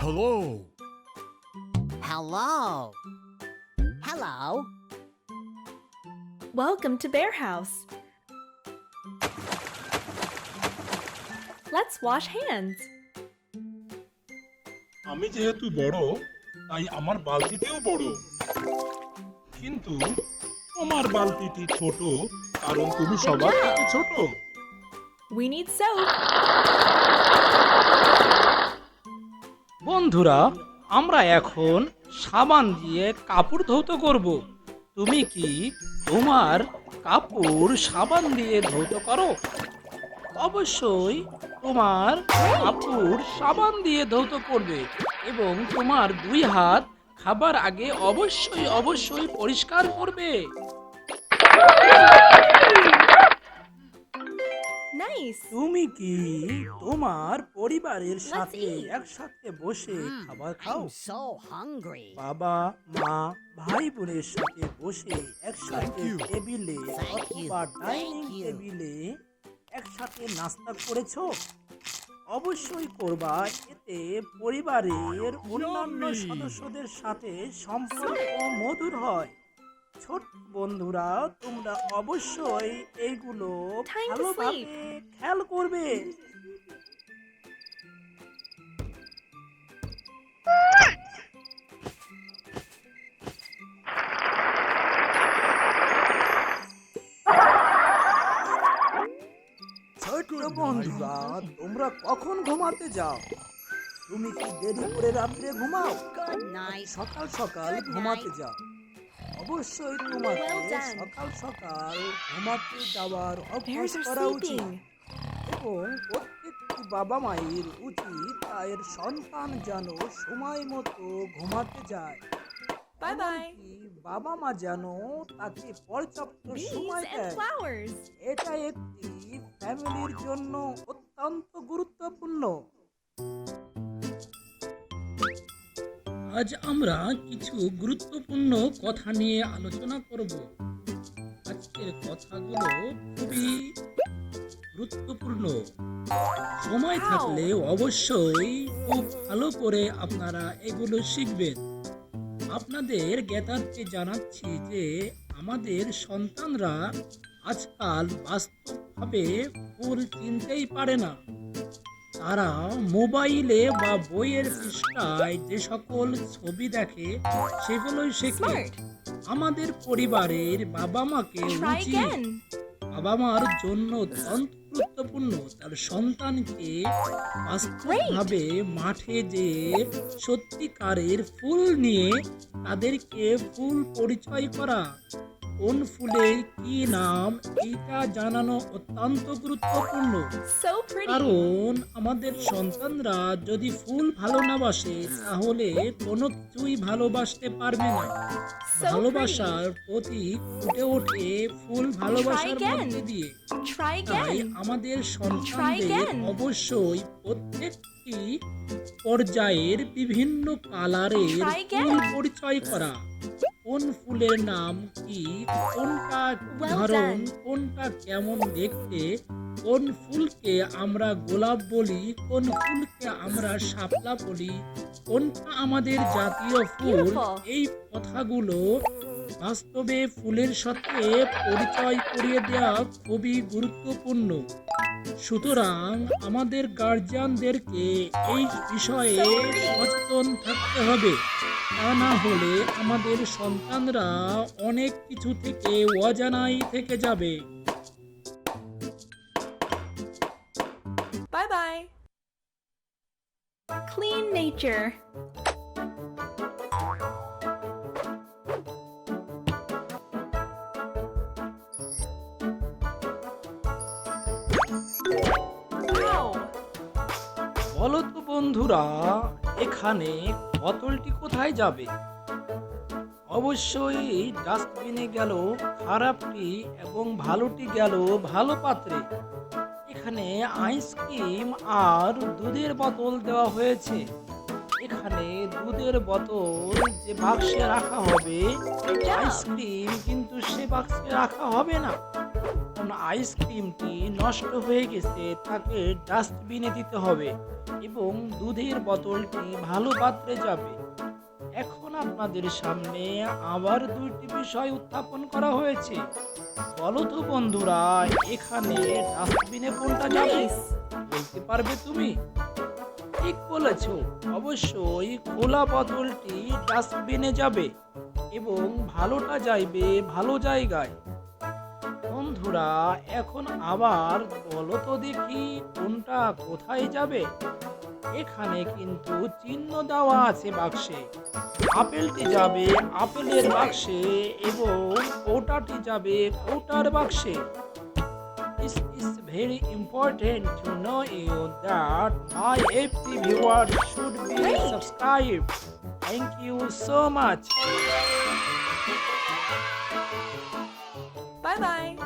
Hello. Hello. Hello. Welcome to Bear House. Let's wash hands. আমি যেহেতু বড় তাই আমার বালতিটিও বড়, কিন্তু তোমার বালতিটি ছোট কারণ তুমি সবার থেকে ছোট। We need soap. বন্ধুরা, আমরা এখন সাবান দিয়ে কাপড় ধৌত করব। তুমি কি তোমার কাপড় সাবান দিয়ে ধৌত করো? অবশ্যই তোমার কাপড় সাবান দিয়ে ধৌত করবে এবং তোমার 2 হাত খাবার আগে অবশ্যই পরিষ্কার করবে। Nice. তুমি কি তোমার পরিবারের সাথে eat. একসাথে বসে খাবার খাও? I'm so hungry. বাবা, মা, ভাই বোনের সাথে বসে একসাথে you. টেবিলে Thank you. অথবা ডাইনিং Thank you. টেবিলে একসাথে নাস্তা করেছো? অবশ্যই করবা, এতে পরিবারের অন্যান্য Yummy. সদস্যদের সাথে সম্পর্ক মধুর হয়। ছোট বন্ধুরা, তোমরা অবশ্যই এইগুলো Time to ভালোভাবে খেয়াল করবে। ছোট বন্ধুরা, তোমরা কখন ঘুমাতে যাও? তুমি কি দেরি করে রাত্রে ঘুমাও? Good night. সকাল সকাল Good ঘুমাতে night. যাও। অবশ্যই তোমাকে Well done. সকাল সকাল ঘুমাতে যাওয়ার অভ্যাস Bears are করা উচিত sleeping. এবং প্রত্যেকটি বাবা মায়ের উচিত তাদের সন্তান যেন সময় মতো ঘুমাতে যায়। Bye bye. এমনকি বাবা মা যেন তাকে পর্যাপ্ত Bees সময় and দেয়। flowers. এটা একটি ফ্যামিলির জন্য অত্যন্ত গুরুত্বপূর্ণ। আজ আমরা কিছু গুরুত্বপূর্ণ কথা নিয়ে আলোচনা করব। আজকের কথাগুলো খুবই গুরুত্বপূর্ণ। সময় থাকলে অবশ্যই খুব ভালো করে আপনারা এগুলো শিখবেন। আপনাদের জ্ঞাতার্থে জানাচ্ছি যে আমাদের সন্তানরা আজকাল বাস্তবভাবে ফুল চিনতেই পারে না। তারা মোবাইলে বা বইয়ের পৃষ্ঠায় যে সকল ছবি দেখে সেগুলোই শেখে। Smart. আমাদের পরিবারের বাবা মাকে Try উচিত again. বাবা মার জন্য অত্যন্ত গুরুত্বপূর্ণ তার সন্তানকে বাস্তবভাবে মাঠে যেয়ে সত্যিকারের ফুল নিয়ে তাদেরকে ফুল পরিচয় করা, কোন ফুলের কি নাম এইটা জানানো অত্যন্ত গুরুত্বপূর্ণ। So pretty. কারণ আমাদের সন্তানরা যদি ফুল ভালো না বাসে তাহলে কোনো কিছুই ভালোবাসতে পারবে না। So ভালোবাসার প্রতীক ফুটে ওঠে ফুল ভালোবাসার again. মধ্যে দিয়ে। Try তাই again. আমাদের সন্তানদের again. অবশ্যই প্রত্যেকটি পর্যায়ের বিভিন্ন কালারের Try again. ফুল পরিচয় করা, কোন ফুলের নাম কি, কোনটা Well ধরন, done. কোনটা কেমন দেখতে, কোন ফুলকে আমরা গোলাপ বলি, কোন ফুলকে আমরা শাপলা বলি, কোনটা আমাদের জাতীয় ফুল, Beautiful. এই কথাগুলো বাস্তবে ফুলের সাথে পরিচয় করিয়ে দেওয়া খুবই গুরুত্বপূর্ণ। সুতরাং আমাদের গার্জিয়ানদেরকে এই বিষয়ে সচেতন থাকতে হবে। তা না হলে আমাদের সন্তানরা অনেক কিছু থেকে অজানাই থেকে যাবে। Bye bye. Clean nature. Ow. বলো তো বন্ধুরা, এখানে বোতলটি কোথায় যাবে? অবশ্যই ডাস্টবিনে গেল খারাপটি এবং ভালোটি গেল ভালো পাত্রে। এখানে আইসক্রিম আর দুধের বোতল দেওয়া হয়েছে। এখানে দুধের বোতল যে বাক্সে রাখা হবে, Good job. আইসক্রিম কিন্তু সে বাক্সে রাখা হবে না। এখন আইসক্রিমটি নষ্ট হয়ে গেছে, তাকে ডাস্টবিনে দিতে হবে এবং দুধের বোতলটি ভালো পাত্রে যাবে। এখন আপনাদের সামনে আবার দুইটি বিষয় উত্থাপন করা হয়েছে। বলো তো বন্ধুরা, এখানে ডাস্টবিনে কোনটা যাবে? Nice. বলতে পারবে তুমি? ঠিক বলেছ, অবশ্যই খোলা বোতলটি ডাস্টবিনে যাবে এবং ভালোটা যাইবে ভালো জায়গায়। বন্ধুরা, এখন আবার বলো তো দেখি কোনটা কোথায় যাবে? এখানে কিন্তু চিহ্ন দেওয়া আছে বাক্সে। আপেলটি যাবে আপেলের বাক্সে এবং কৌটাটি যাবে কৌটার বাক্সে। This is very important to know you that my FT viewers should be Great. subscribed. Thank you so much. Bye bye.